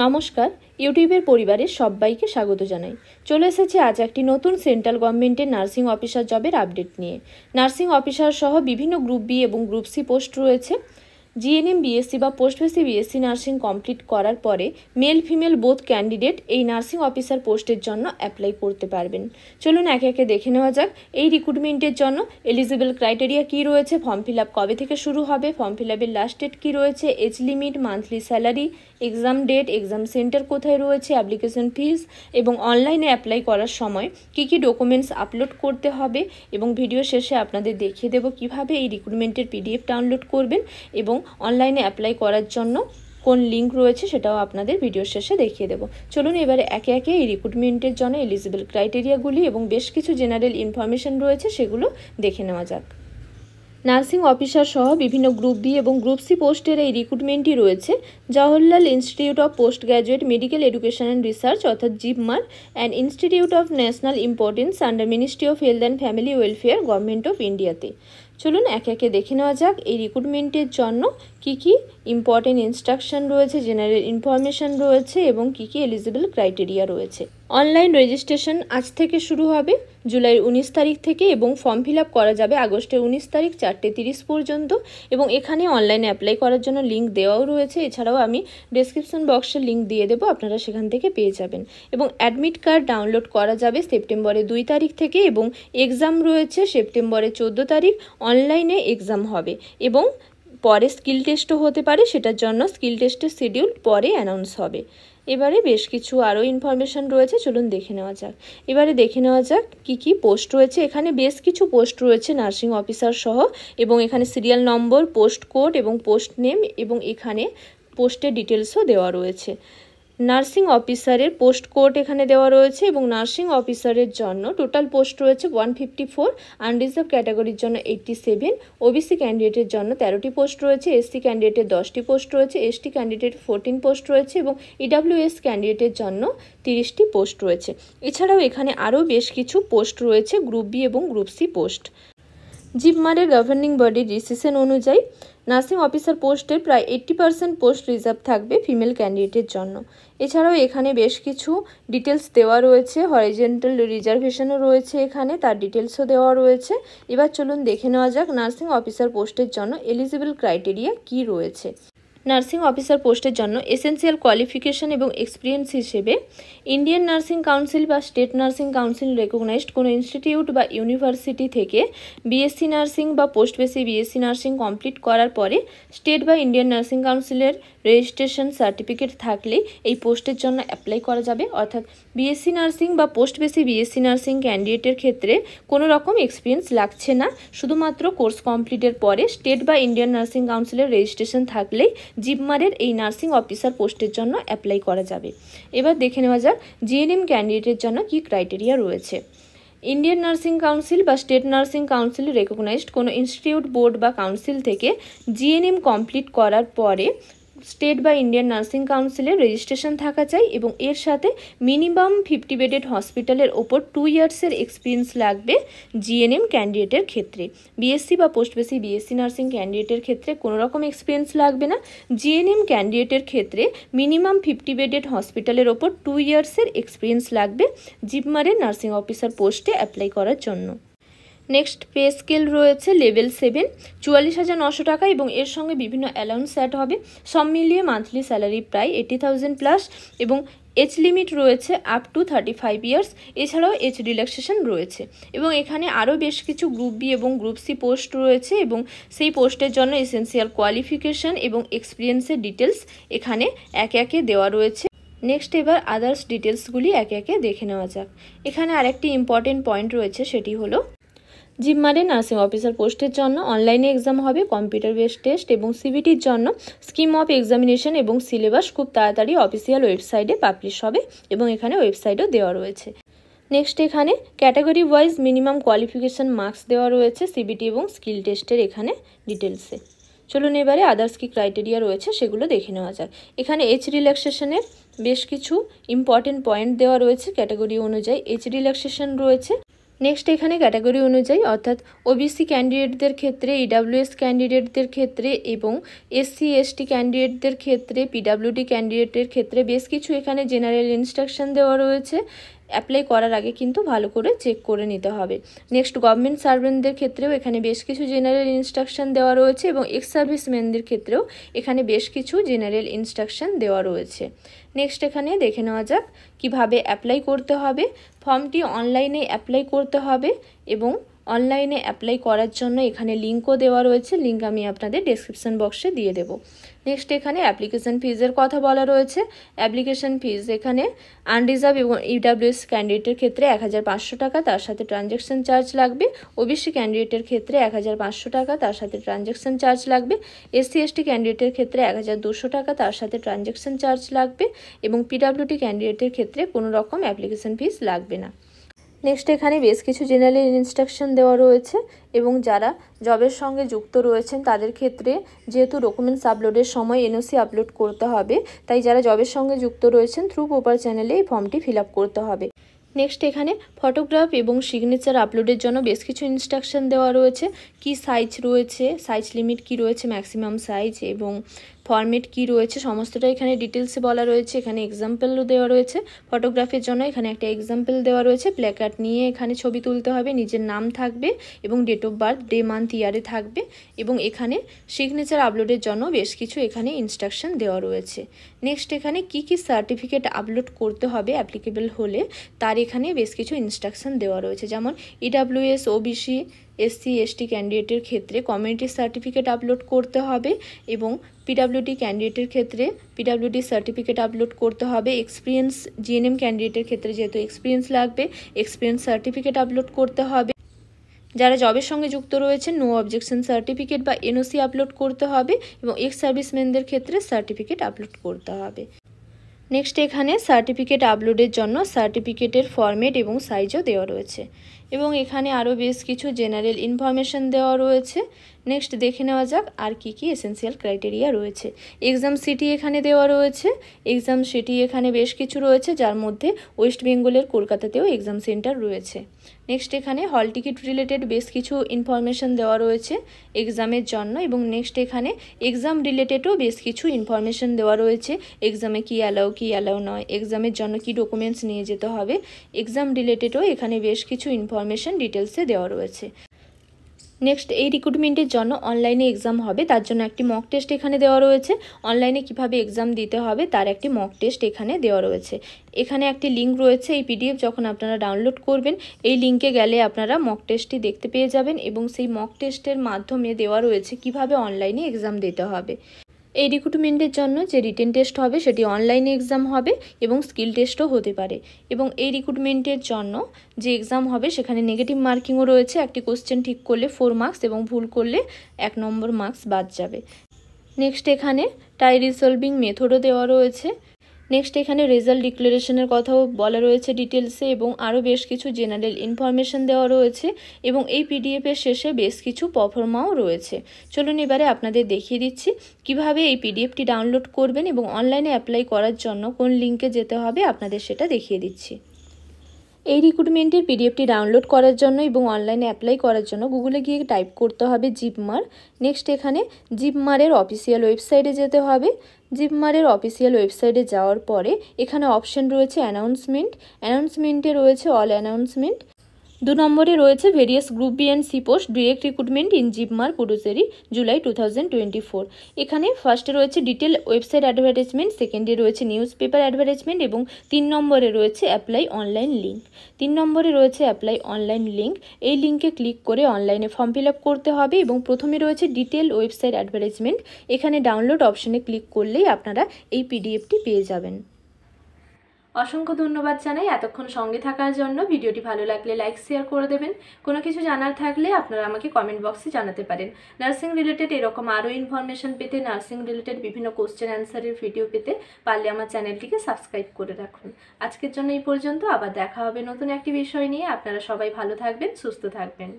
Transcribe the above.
নমস্কার, ইউটিউবের পরিবারের সবাইকে স্বাগত জানাই। চলে এসেছি আজ একটি নতুন সেন্ট্রাল গভর্নমেন্টের নার্সিং অফিসার জবের আপডেট নিয়ে। নার্সিং অফিসার সহ বিভিন্ন গ্রুপ বি এবং গ্রুপ সি পোস্ট রয়েছে। জিএনএম বিএসসি বা post basic BSc nursing complete করার পরে মেল ফিমেল বোথ ক্যান্ডিডেট এই নার্সিং অফিসার পোস্টের জন্য অ্যাপ্লাই করতে পারবেন। চলুন একে একে দেখে নেওয়া যাক এই রিক্রুটমেন্টের জন্য এলিজিবল ক্রাইটেরিয়া কী রয়েছে, ফর্ম ফিল আপ কবে থেকে শুরু হবে, ফর্ম ফিল আপের লাস্ট ডেট কী রয়েছে, age limit, monthly salary, exam date, exam centre কোথায় রয়েছে, অ্যাপ্লিকেশন ফিস এবং অনলাইনে অ্যাপ্লাই করার সময় কী কী ডকুমেন্টস আপলোড করতে হবে এবং ভিডিও শেষে আপনাদের দেখিয়ে দেব কিভাবে এই রিক্রুটমেন্টের পিডিএফ ডাউনলোড করবেন এবং অনলাইনে অ্যাপ্লাই করার জন্য কোন লিঙ্ক রয়েছে সেটাও আপনাদের ভিডিও শেষে দেখিয়ে দেব। চলুন এবারে একে একে এই রিক্রুটমেন্টের জন্য এলিজিবল ক্রাইটেরিয়াগুলি এবং বেশ কিছু জেনারেল ইনফরমেশন রয়েছে সেগুলো দেখে নেওয়া যাক। নার্সিং অফিসার সহ বিভিন্ন গ্রুপ বি এবং গ্রুপ সি পোস্টের এই রিক্রুটমেন্টই রয়েছে Jawaharlal institute of post graduate medical education and research অর্থাৎ JIPMER and institute of national importance under ministry of health and family welfare government of ইন্ডিয়াতে। চলুন একে একে দেখে নেওয়া যাক এই রিক্রুটমেন্টের জন্য কী কী ইম্পর্টেন্ট ইনস্ট্রাকশন রয়েছে, জেনারেল ইনফরমেশন রয়েছে এবং কী কী এলিজিবল ক্রাইটেরিয়া রয়েছে। অনলাইন রেজিস্ট্রেশন আজ থেকে শুরু হবে জুলাইয়ের 19 তারিখ থেকে এবং ফর্ম ফিল আপ করা যাবে আগস্টের 19 তারিখ 4:30 পর্যন্ত এবং এখানে অনলাইনে অ্যাপ্লাই করার জন্য লিঙ্ক দেওয়াও রয়েছে। এছাড়াও আমি ডেসক্রিপশন বক্সে লিঙ্ক দিয়ে দেবো, আপনারা সেখান থেকে পেয়ে যাবেন এবং অ্যাডমিট কার্ড ডাউনলোড করা যাবে সেপ্টেম্বরের 2 তারিখ থেকে এবং এক্সাম রয়েছে সেপ্টেম্বরের 14 তারিখ। অনলাইনে এক্সাম হবে এবং পরে স্কিল টেস্টও হতে পারে, সেটার জন্য স্কিল টেস্টের শিডিউল পরে অ্যানাউন্স হবে। এবারে বেশ কিছু আরও ইনফরমেশন রয়েছে, চলুন দেখে নেওয়া যাক। এবারে দেখে নেওয়া যাক কী কী পোস্ট রয়েছে। এখানে বেশ কিছু পোস্ট রয়েছে নার্সিং অফিসার সহ এবং এখানে সিরিয়াল নম্বর, পোস্ট কোড এবং পোস্ট নেম এবং এখানে পোস্টের ডিটেলসও দেওয়া রয়েছে। নার্সিং অফিসারের পোস্ট কোড এখানে দেওয়া রয়েছে এবং নার্সিং অফিসারের জন্য টোটাল পোস্ট রয়েছে 154, আনরিজার্ভ ক্যাটাগরির জন্য 87, ওবিসি ক্যান্ডিডেটের জন্য 13টি পোস্ট রয়েছে, এসসি ক্যান্ডিডেটের 10টি পোস্ট রয়েছে, এসটি ক্যান্ডিডেট 14 পোস্ট রয়েছে এবং ইডাব্লিউএস ক্যান্ডিডেটের জন্য 30টি পোস্ট রয়েছে। এছাড়াও এখানে আরও বেশ কিছু পোস্ট রয়েছে গ্রুপ বি এবং গ্রুপ সি পোস্ট। জিপমারের গভর্নিং বডির ডিসিশন অনুযায়ী নার্সিং অফিসার পোস্টের প্রায় 80% পোস্ট রিজার্ভ থাকবে ফিমেল ক্যান্ডিডেটের জন্য। এছাড়াও এখানে বেশ কিছু ডিটেলস দেওয়া রয়েছে, হরিজন্টাল রিজার্ভেশনও রয়েছে, এখানে তার ডিটেলসও দেওয়া রয়েছে। এবার চলুন দেখে নেওয়া যাক নার্সিং অফিসার পোস্টের জন্য এলিজিবল ক্রাইটেরিয়া কী রয়েছে। নার্সিং অফিসার পোস্টের জন্য এসেন্সিয়াল কোয়ালিফিকেশন এবং এক্সপিরিয়েন্স হিসেবে ইন্ডিয়ান নার্সিং কাউন্সিল বা স্টেট নার্সিং কাউন্সিল রেকগনাইজড কোনো ইনস্টিটিউট বা ইউনিভার্সিটি থেকে বিএসসি নার্সিং বা post basic BSc nursing complete করার পরে স্টেট বা ইন্ডিয়ান নার্সিং কাউন্সিলের রেজিস্ট্রেশন সার্টিফিকেট থাকলে এই পোস্টের জন্য অ্যাপ্লাই করা যাবে। অর্থাৎ বিএসসি নার্সিং বা পোস্ট বেসিক বিএসসি নার্সিং ক্যান্ডিডেটের ক্ষেত্রে কোনো রকম এক্সপিরিয়েন্স লাগছে না, শুধুমাত্র কোর্স কমপ্লিটের পরে স্টেট বা ইন্ডিয়ান নার্সিং কাউন্সিলের রেজিস্ট্রেশন থাকলেই জিপমারের এই নার্সিং অফিসার পোস্টের জন্য অ্যাপ্লাই করা যাবে। এবার দেখে নেওয়া যাক জিএনএম ক্যান্ডিডেটের জন্য কী ক্রাইটেরিয়া রয়েছে। ইন্ডিয়ান নার্সিং কাউন্সিল বা স্টেট নার্সিং কাউন্সিল রেকগনাইজড কোনো ইনস্টিটিউট, বোর্ড বা কাউন্সিল থেকে জিএনএম কমপ্লিট করার পরে স্টেট বা ইন্ডিয়ান নার্সিং কাউন্সিলের রেজিস্ট্রেশন থাকা চাই এবং এর সাথে মিনিমাম 50 বেডেড হসপিটালের ওপর 2 ইয়ার্সের এক্সপিরিয়েন্স লাগবে জিএনএম ক্যান্ডিডেটের ক্ষেত্রে। বিএসসি বা পোস্ট বেসিক বিএসসি নার্সিং ক্যান্ডিডেটের ক্ষেত্রে কোনো রকম এক্সপিরিয়েন্স লাগবে না। জিএনএম ক্যান্ডিডেটের ক্ষেত্রে মিনিমাম 50 বেডেড হসপিটালের ওপর 2 ইয়ার্সের এক্সপিরিয়েন্স লাগবে জিপমারের নার্সিং অফিসার পোস্টে অ্যাপ্লাই করার জন্য। নেক্সট পে স্কেল রয়েছে লেভেল 7, 44,900 টাকা এবং এর সঙ্গে বিভিন্ন অ্যালাউন্স অ্যাড হবে। সব মিলিয়ে মান্থলি স্যালারি প্রায় 80,000 প্লাস এবং এজ লিমিট রয়েছে আপ টু 35 ইয়ার্স। এছাড়াও এজ রিল্যাক্সেশন রয়েছে এবং এখানে আরও বেশ কিছু গ্রুপ বি এবং গ্রুপ সি পোস্ট রয়েছে এবং সেই পোস্টের জন্য এসেন্সিয়াল কোয়ালিফিকেশন এবং এক্সপিরিয়েন্সের ডিটেলস এখানে একে একে দেওয়া রয়েছে। নেক্সট এবার আদার্স ডিটেলসগুলি একে একে দেখে নেওয়া যাক। এখানে আরেকটি ইম্পর্টেন্ট পয়েন্ট রয়েছে, সেটি হলো জিপমারের নার্সিং অফিসার পোস্টের জন্য অনলাইনে এক্সাম হবে, কম্পিউটার বেসড টেস্ট এবং সিবিটির জন্য স্কিম অফ এক্সামিনেশন এবং সিলেবাস খুব তাড়াতাড়ি অফিসিয়াল ওয়েবসাইটে পাবলিশ হবে এবং এখানে ওয়েবসাইটও দেওয়া রয়েছে। নেক্সট এখানে category wise minimum qualification marks দেওয়া রয়েছে সিবিটি এবং স্কিল টেস্টের এখানে ডিটেলসে। চলুন এবারে আদার্স কি ক্রাইটেরিয়া রয়েছে সেগুলো দেখে নেওয়া যাক। এখানে এজ রিল্যাক্সেশনের বেশ কিছু ইম্পর্টেন্ট পয়েন্ট দেওয়া রয়েছে, ক্যাটাগরি অনুযায়ী এজ রিল্যাক্সেশন রয়েছে নেক্সট এখানে ক্যাটাগরি অনুযায়ী অর্থাৎ ওবিসি ক্যান্ডিডেটদের ক্ষেত্রে, ইডাব্লিউএস ক্যান্ডিডেটদের ক্ষেত্রে এবং এসসি এসটি ক্যান্ডিডেটদের ক্ষেত্রে, পিডাব্লিউডি ক্যান্ডিডেটের ক্ষেত্রে বেশ কিছু এখানে জেনারেল ইনস্ট্রাকশন দেওয়া রয়েছে। অ্যাপ্লাই করার আগে কিন্তু ভালো করে চেক করে নিতে হবে। নেক্সট গভর্নমেন্ট সার্ভেন্টদের ক্ষেত্রেও এখানে বেশ কিছু জেনারেল ইনস্ট্রাকশন দেওয়া রয়েছে এবং এক্স সার্ভিসম্যানদের ক্ষেত্রেও এখানে বেশ কিছু জেনারেল ইনস্ট্রাকশন দেওয়া রয়েছে। নেক্সট এখানে দেখে নেওয়া যাক কিভাবে অ্যাপ্লাই করতে হবে। ফর্মটি অনলাইনে অ্যাপ্লাই করতে হবে এবং অনলাইনে অ্যাপ্লাই করার জন্য এখানে লিঙ্কও দেওয়া রয়েছে, লিঙ্ক আমি আপনাদের ডেসক্রিপশন বক্সে দিয়ে দেব। নেক্সট এখানে অ্যাপ্লিকেশন ফিজের কথা বলা রয়েছে। অ্যাপ্লিকেশন ফিজ এখানে আনরিজার্ভ এবং ইডাব্লিউএস ক্যান্ডিডেটের ক্ষেত্রে 1500 টাকা, তার সাথে ট্রানজ্যাকশন চার্জ লাগবে। ওবিসি ক্যান্ডিডেটের ক্ষেত্রে 1500 টাকা, তার সাথে ট্রানজ্যাকশন চার্জ লাগবে। এসসি এসটি ক্যান্ডিডেটের ক্ষেত্রে 1200 টাকা, তার সাথে ট্রানজ্যাকশন চার্জ লাগবে এবং পিডাব্লিউডি ক্যান্ডিডেটের ক্ষেত্রে কোনো রকম অ্যাপ্লিকেশন ফিজ লাগবে না। নেক্সট এখানে বেশ কিছু জেনারেল ইনস্ট্রাকশন দেওয়া রয়েছে এবং যারা জবের সঙ্গে যুক্ত রয়েছেন তাদের ক্ষেত্রে যেহেতু ডকুমেন্টস আপলোডের সময় এনওসি আপলোড করতে হবে, তাই যারা জবের সঙ্গে যুক্ত রয়েছেন থ্রু প্রপার চ্যানেলে এই ফর্মটি ফিল আপ করতে হবে। নেক্সট এখানে ফটোগ্রাফ এবং সিগনেচার আপলোডের জন্য বেশ কিছু ইনস্ট্রাকশন দেওয়া রয়েছে। কি সাইজ রয়েছে, সাইজ লিমিট কি রয়েছে, ম্যাক্সিমাম সাইজ এবং ফরম্যাট কি রয়েছে, সমস্তটা এখানে ডিটেলসে বলা রয়েছে। এখানে এক্সাম্পলও দেওয়া রয়েছে। ফটোগ্রাফির জন্য এখানে একটা এক্সাম্পল দেওয়া রয়েছে। প্ল্যাকার্ড নিয়ে এখানে ছবি তুলতে হবে, নিজের নাম থাকবে এবং date of birth, day month ইয়ারে থাকবে এবং এখানে সিগনেচার আপলোডের জন্য বেশ কিছু এখানে ইনস্ট্রাকশন দেওয়া রয়েছে। নেক্সট এখানে কি কি সার্টিফিকেট আপলোড করতে হবে অ্যাপ্লিকেবল হলে তার এখানে বেশ কিছু ইনস্ট্রাকশন দেওয়া রয়েছে। যেমন ইডাব্লিউএস, ওবিসি, এসসি এসটি ক্যান্ডিডেটের ক্ষেত্রে কমিউনিটি সার্টিফিকেট আপলোড করতে হবে এবং পিডাব্লিউডি ক্যান্ডিডেটের ক্ষেত্রে পিডাব্লিউডি সার্টিফিকেট আপলোড করতে হবে। এক্সপিরিয়েন্স জিএনএম ক্যান্ডিডেটের ক্ষেত্রে যেহেতু এক্সপিরিয়েন্স লাগবে, এক্সপিরিয়েন্স সার্টিফিকেট আপলোড করতে হবে। যারা জবের সঙ্গে যুক্ত রয়েছেন নো অবজেকশন সার্টিফিকেট বা এনওসি আপলোড করতে হবে এবং এক্স সার্ভিসম্যানদের ক্ষেত্রে সার্টিফিকেট আপলোড করতে হবে। নেক্সট এখানে সার্টিফিকেট আপলোডের জন্য সার্টিফিকেটের ফরম্যাট এবং সাইজও দেওয়া রয়েছে এবং এখানে আরও বেশ কিছু জেনারেল ইনফরমেশন দেওয়া রয়েছে। নেক্সট দেখে নেওয়া যাক আর কি কি এসেনশিয়াল ক্রাইটেরিয়া রয়েছে। এক্সাম সিটি এখানে দেওয়া রয়েছে। এক্সাম সিটি এখানে বেশ কিছু রয়েছে, যার মধ্যে ওয়েস্ট বেঙ্গলের কলকাতাতেও এক্সাম সেন্টার রয়েছে। নেক্সট এখানে হল টিকিট রিলেটেড বেশ কিছু ইনফরমেশন দেওয়া রয়েছে এক্সামের জন্য এবং নেক্সট এখানে এক্সাম রিলেটেডও বেশ কিছু ইনফরমেশন দেওয়া রয়েছে। এক্সামে কি অ্যালাউ নয়, এক্সামের জন্য কি ডকুমেন্টস নিয়ে যেতে হবে, এক্সাম রিলেটেডও এখানে বেশ কিছু ইনফরমেশন ডিটেলসে দেওয়া রয়েছে। নেক্সট এই রিক্রুটমেন্টের জন্য অনলাইনে এক্সাম হবে, তার জন্য একটি মক টেস্ট এখানে দেওয়া রয়েছে। অনলাইনে কিভাবে এক্সাম দিতে হবে তার একটি মক টেস্ট এখানে দেওয়া রয়েছে। এখানে একটি লিঙ্ক রয়েছে, এই পিডিএফ যখন আপনারা ডাউনলোড করবেন এই লিঙ্কে গেলে আপনারা মক টেস্টটি দেখতে পেয়ে যাবেন এবং সেই মক টেস্টের মাধ্যমে দেওয়া রয়েছে কিভাবে অনলাইনে এক্সাম দিতে হবে। এই রিক্রুটমেন্টের জন্য যে রিটেন টেস্ট হবে সেটি অনলাইনে এক্সাম হবে এবং স্কিল টেস্টও হতে পারে এবং এই রিক্রুটমেন্টের জন্য যে এক্সাম হবে সেখানে নেগেটিভ মার্কিংও রয়েছে। একটি কোশ্চেন ঠিক করলে 4 মার্কস এবং ভুল করলে 1 নম্বর মার্কস বাদ যাবে। নেক্সট এখানে টাই রিসলভিং মেথডও দেওয়া রয়েছে। নেক্সট এখানে রেজাল্ট ডিক্লারেশনের কথাও বলা রয়েছে ডিটেলসে এবং আরও বেশ কিছু জেনারেল ইনফরমেশন দেওয়া রয়েছে এবং এই পিডিএফের শেষে বেশ কিছু প্রফর্মাও রয়েছে। চলুন এবারে আপনাদের দেখিয়ে দিচ্ছি কিভাবে এই পিডিএফটি ডাউনলোড করবেন এবং অনলাইনে অ্যাপ্লাই করার জন্য কোন লিঙ্কে যেতে হবে আপনাদের সেটা দেখিয়ে দিচ্ছি। এই রিক্রুটমেন্টের পিডিএফটি ডাউনলোড করার জন্য এবং অনলাইনে অ্যাপ্লাই করার জন্য গুগলে গিয়ে টাইপ করতে হবে জিপমার। নেক্সট এখানে জিপমারের অফিসিয়াল ওয়েবসাইটে যেতে হবে। জিপমারের অফিসিয়াল ওয়েবসাইটে যাওয়ার পরে এখানে অপশন রয়েছে অ্যানাউন্সমেন্টে রয়েছে অল অ্যানাউন্সমেন্ট। 2 নম্বরে রয়েছে various group B and C post direct recruitment in JIPMER Puducherry July 2024। এখানে ফার্স্টে রয়েছে ডিটেল ওয়েবসাইট অ্যাডভার্টাইজমেন্ট, সেকেন্ডে রয়েছে নিউজ পেপার অ্যাডভার্টাইজমেন্ট এবং 3 নম্বরে রয়েছে অ্যাপ্লাই অনলাইন লিঙ্ক। 3 নম্বরে রয়েছে অ্যাপ্লাই অনলাইন লিঙ্ক। এই লিঙ্কে ক্লিক করে অনলাইনে ফর্ম ফিল আপ করতে হবে এবং প্রথমে রয়েছে ডিটেল ওয়েবসাইট অ্যাডভার্টাইজমেন্ট। এখানে ডাউনলোড অপশনে ক্লিক করলেই আপনারা এই পিডিএফটি পেয়ে যাবেন। অসংখ্য ধন্যবাদ জানাই এতক্ষণ সঙ্গে থাকার জন্য। ভিডিওটি ভালো লাগলে লাইক শেয়ার করে দেবেন। কোনো কিছু জানার থাকলে আপনারা আমাকে কমেন্ট বক্সে জানাতে পারেন। নার্সিং রিলেটেড এরকম আরও ইনফরমেশন পেতে, নার্সিং রিলেটেড বিভিন্ন কোশ্চেন অ্যান্সারের ভিডিও পেতে পারলে আমার চ্যানেলটিকে সাবস্ক্রাইব করে রাখুন। আজকের জন্য এই পর্যন্ত, আবার দেখা হবে নতুন একটি বিষয় নিয়ে। আপনারা সবাই ভালো থাকবেন, সুস্থ থাকবেন।